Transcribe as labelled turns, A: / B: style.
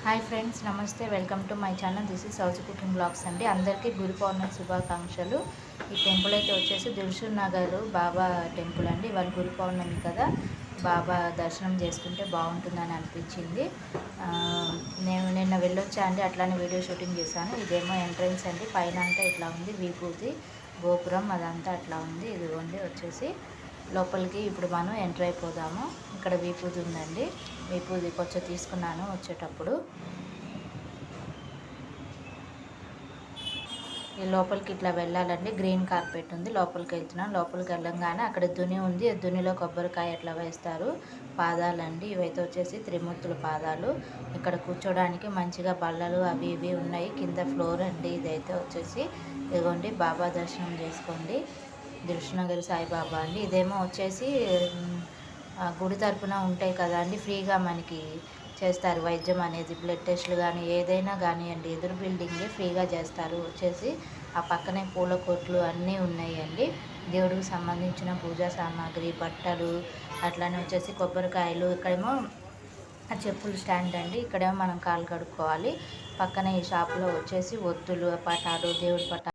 A: Hi friends, నమస్తే. Welcome to my channel. This is house cooking blogs అండి. అందరికీ గురు పౌర్ణమి శుభాకాంక్షలు. ఈ టెంపుల్ అయితే వచ్చేసి దిల్షుక్ నగర్ బాబా టెంపుల్ అండి. ఇవాళ గురు పౌర్ణమి కదా, బాబా దర్శనం చేసుకుంటే బాగుంటుందని అనిపించింది. నేను నిన్న వెళ్ళొచ్చా అండి, అట్లానే వీడియో షూటింగ్ చేశాను. ఇదేమో ఎంట్రన్స్ అండి. పైన అంతా ఇట్లా ఉంది, విభూతి గోపురం అదంతా అట్లా ఉంది. ఇదిగోండి వచ్చేసి లోపలికి ఇప్పుడు మనం ఎంటర్ అయిపోదాము. ఇక్కడ విభూతి ఉందండి, విభూతి కొంచెం తీసుకున్నాను వచ్చేటప్పుడు. ఈ లోపలికి ఇట్లా వెళ్ళాలండి, గ్రీన్ కార్పెట్ ఉంది. లోపలికి వెళ్తున్నాను. లోపలికి వెళ్ళంగానే అక్కడ దుని ఉంది, దునిలో కొబ్బరికాయ ఎట్లా వేస్తారు. పాదాలండి ఇవైతే వచ్చేసి త్రిమూర్తుల పాదాలు. ఇక్కడ కూర్చోడానికి మంచిగా బల్లలు అవి ఇవి ఉన్నాయి. కింద ఫ్లోర్ అండి. ఇదైతే వచ్చేసి ఇదిగోండి, బాబా దర్శనం చేసుకోండి. దిల్షుక్ నగర్ సాయిబాబా అండి. ఇదేమో వచ్చేసి గుడి తరపున ఉంటాయి కదా అండి, ఫ్రీగా మనకి చేస్తారు వైద్యం అనేది. బ్లడ్ టెస్టులు కానీ ఏదైనా కానివ్వండి, ఎదురు బిల్డింగే ఫ్రీగా చేస్తారు. వచ్చేసి ఆ పక్కనే పూల కొట్లు అన్నీ ఉన్నాయండి. దేవుడికి సంబంధించిన పూజా సామాగ్రి, బట్టలు, అట్లానే వచ్చేసి కొబ్బరికాయలు. ఇక్కడేమో చెప్పులు స్టాండ్ అండి. ఇక్కడేమో మనం కాళ్ళు కడుక్కోవాలి. పక్కన ఈ షాప్లో వచ్చేసి ఒత్తులు, పటాలు, దేవుడి పటాలు